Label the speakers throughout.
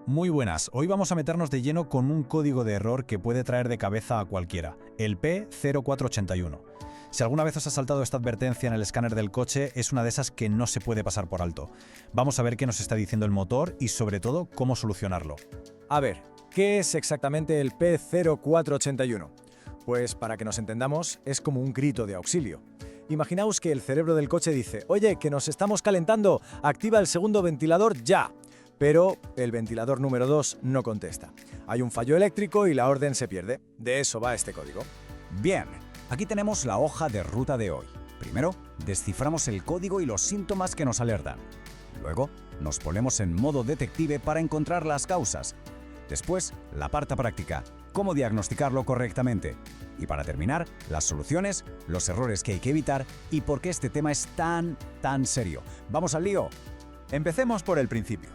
Speaker 1: Muy buenas, hoy vamos a meternos de lleno con un código de error que puede traer de cabeza a cualquiera, el P0481. Si alguna vez os ha saltado esta advertencia en el escáner del coche, es una de esas que no se puede pasar por alto. Vamos a ver qué nos está diciendo el motor y sobre todo cómo solucionarlo.
Speaker 2: A ver, ¿qué es exactamente el P0481? Pues para que nos entendamos, es como un grito de auxilio. Imaginaos que el cerebro del coche dice: «Oye, que nos estamos calentando, activa el segundo ventilador ya». Pero el ventilador número 2 no contesta. Hay un fallo eléctrico y la orden se pierde. De eso va este código.
Speaker 3: Bien, aquí tenemos la hoja de ruta de hoy. Primero, desciframos el código y los síntomas que nos alertan. Luego, nos ponemos en modo detective para encontrar las causas. Después, la parte práctica, cómo diagnosticarlo correctamente. Y para terminar, las soluciones, los errores que hay que evitar y por qué este tema es tan serio. ¡Vamos al lío!
Speaker 4: Empecemos por el principio.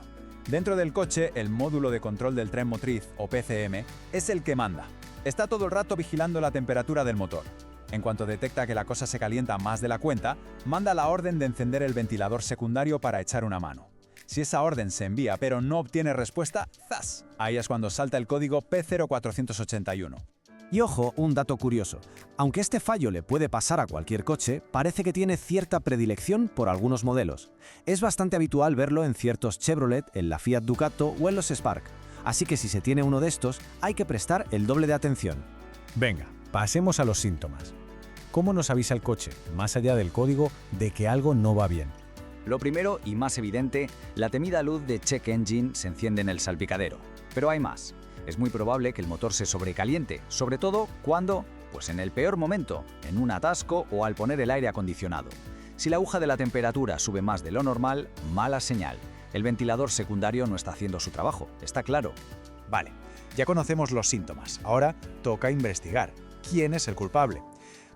Speaker 4: Dentro del coche, el módulo de control del tren motriz, o PCM, es el que manda. Está todo el rato vigilando la temperatura del motor. En cuanto detecta que la cosa se calienta más de la cuenta, manda la orden de encender el ventilador secundario para echar una mano. Si esa orden se envía pero no obtiene respuesta, ¡zas! Ahí es cuando salta el código P0481.
Speaker 3: Y ojo, un dato curioso. Aunque este fallo le puede pasar a cualquier coche, parece que tiene cierta predilección por algunos modelos. Es bastante habitual verlo en ciertos Chevrolet, en la Fiat Ducato o en los Spark. Así que si se tiene uno de estos, hay que prestar el doble de atención.
Speaker 1: Venga, pasemos a los síntomas. ¿Cómo nos avisa el coche, más allá del código, de que algo no va bien?
Speaker 5: Lo primero y más evidente, la temida luz de Check Engine se enciende en el salpicadero. Pero hay más. Es muy probable que el motor se sobrecaliente, sobre todo cuando, pues en el peor momento, en un atasco o al poner el aire acondicionado. Si la aguja de la temperatura sube más de lo normal, mala señal. El ventilador secundario no está haciendo su trabajo, está claro.
Speaker 4: Vale, ya conocemos los síntomas. Ahora toca investigar. ¿Quién es el culpable?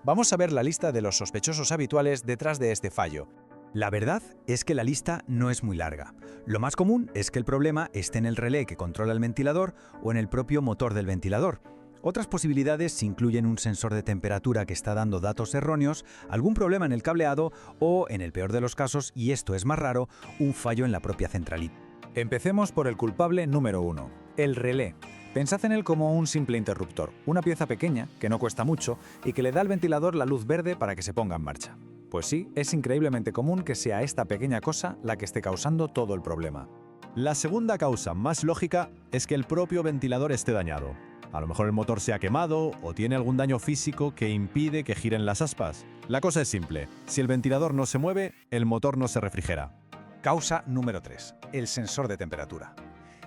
Speaker 4: Vamos a ver la lista de los sospechosos habituales detrás de este fallo. La verdad es que la lista no es muy larga. Lo más común es que el problema esté en el relé que controla el ventilador o en el propio motor del ventilador. Otras posibilidades incluyen un sensor de temperatura que está dando datos erróneos, algún problema en el cableado o, en el peor de los casos, y esto es más raro, un fallo en la propia centralita.
Speaker 2: Empecemos por el culpable número 1, el relé. Pensad en él como un simple interruptor, una pieza pequeña que no cuesta mucho y que le da al ventilador la luz verde para que se ponga en marcha. Pues sí, es increíblemente común que sea esta pequeña cosa la que esté causando todo el problema.
Speaker 6: La segunda causa más lógica es que el propio ventilador esté dañado. A lo mejor el motor se ha quemado o tiene algún daño físico que impide que giren las aspas. La cosa es simple, si el ventilador no se mueve, el motor no se refrigera.
Speaker 4: Causa número 3, el sensor de temperatura.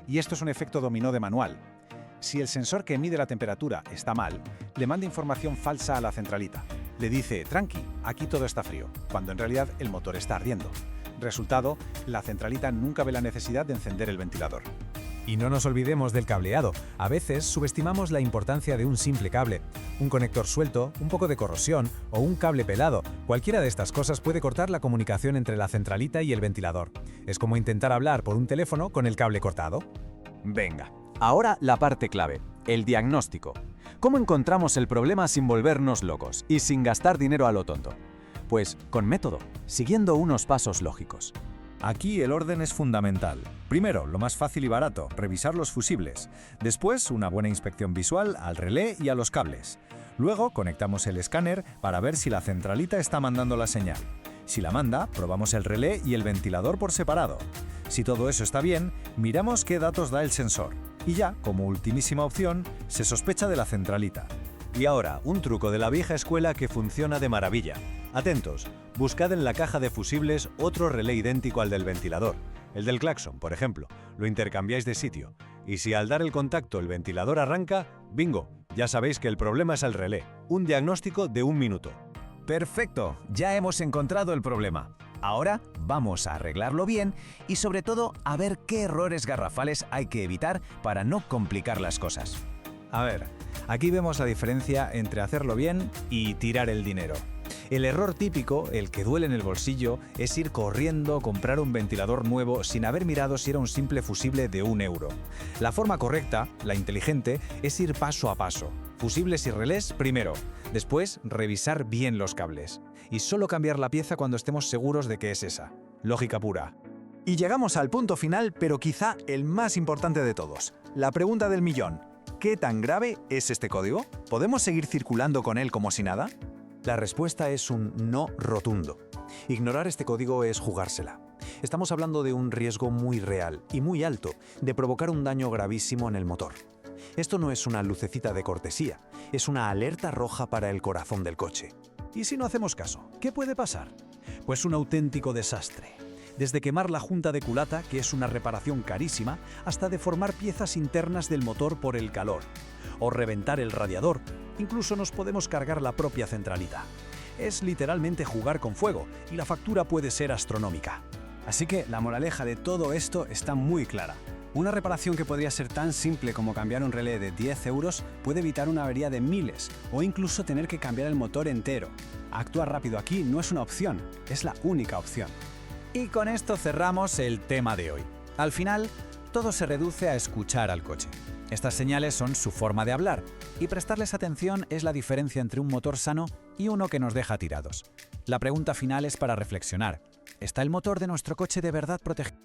Speaker 4: Y esto es un efecto dominó de manual. Si el sensor que mide la temperatura está mal, le manda información falsa a la centralita. Le dice: tranqui, aquí todo está frío, cuando en realidad el motor está ardiendo. Resultado, la centralita nunca ve la necesidad de encender el ventilador.
Speaker 2: Y no nos olvidemos del cableado. A veces subestimamos la importancia de un simple cable. Un conector suelto, un poco de corrosión o un cable pelado. Cualquiera de estas cosas puede cortar la comunicación entre la centralita y el ventilador. Es como intentar hablar por un teléfono con el cable cortado.
Speaker 5: Venga, ahora la parte clave, el diagnóstico. ¿Cómo encontramos el problema sin volvernos locos y sin gastar dinero a lo tonto? Pues con método, siguiendo unos pasos lógicos.
Speaker 1: Aquí el orden es fundamental. Primero, lo más fácil y barato, revisar los fusibles. Después, una buena inspección visual al relé y a los cables. Luego, conectamos el escáner para ver si la centralita está mandando la señal. Si la manda, probamos el relé y el ventilador por separado. Si todo eso está bien, miramos qué datos da el sensor. Y ya, como ultimísima opción, se sospecha de la centralita.
Speaker 6: Y ahora, un truco de la vieja escuela que funciona de maravilla. Atentos, buscad en la caja de fusibles otro relé idéntico al del ventilador, el del claxon, por ejemplo. Lo intercambiáis de sitio. Y si al dar el contacto el ventilador arranca, ¡bingo! Ya sabéis que el problema es el relé. Un diagnóstico de 1 minuto.
Speaker 3: Perfecto, ya hemos encontrado el problema. Ahora vamos a arreglarlo bien y sobre todo a ver qué errores garrafales hay que evitar para no complicar las cosas.
Speaker 2: A ver, aquí vemos la diferencia entre hacerlo bien y tirar el dinero. El error típico, el que duele en el bolsillo, es ir corriendo a comprar un ventilador nuevo sin haber mirado si era un simple fusible de 1 euro. La forma correcta, la inteligente, es ir paso a paso. Fusibles y relés primero, después revisar bien los cables. Y solo cambiar la pieza cuando estemos seguros de que es esa. Lógica pura.
Speaker 4: Y llegamos al punto final, pero quizá el más importante de todos. La pregunta del millón. ¿Qué tan grave es este código? ¿Podemos seguir circulando con él como si nada?
Speaker 2: La respuesta es un no rotundo. Ignorar este código es jugársela. Estamos hablando de un riesgo muy real y muy alto de provocar un daño gravísimo en el motor. Esto no es una lucecita de cortesía, es una alerta roja para el corazón del coche. ¿Y si no hacemos caso? ¿Qué puede pasar? Pues un auténtico desastre. Desde quemar la junta de culata, que es una reparación carísima, hasta deformar piezas internas del motor por el calor. O reventar el radiador. Incluso nos podemos cargar la propia centralita. Es literalmente jugar con fuego y la factura puede ser astronómica.
Speaker 3: Así que la moraleja de todo esto está muy clara. Una reparación que podría ser tan simple como cambiar un relé de 10 euros puede evitar una avería de miles o incluso tener que cambiar el motor entero. Actuar rápido aquí no es una opción, es la única opción.
Speaker 2: Y con esto cerramos el tema de hoy. Al final, todo se reduce a escuchar al coche. Estas señales son su forma de hablar, y prestarles atención es la diferencia entre un motor sano y uno que nos deja tirados. La pregunta final es para reflexionar. ¿Está el motor de nuestro coche de verdad protegido?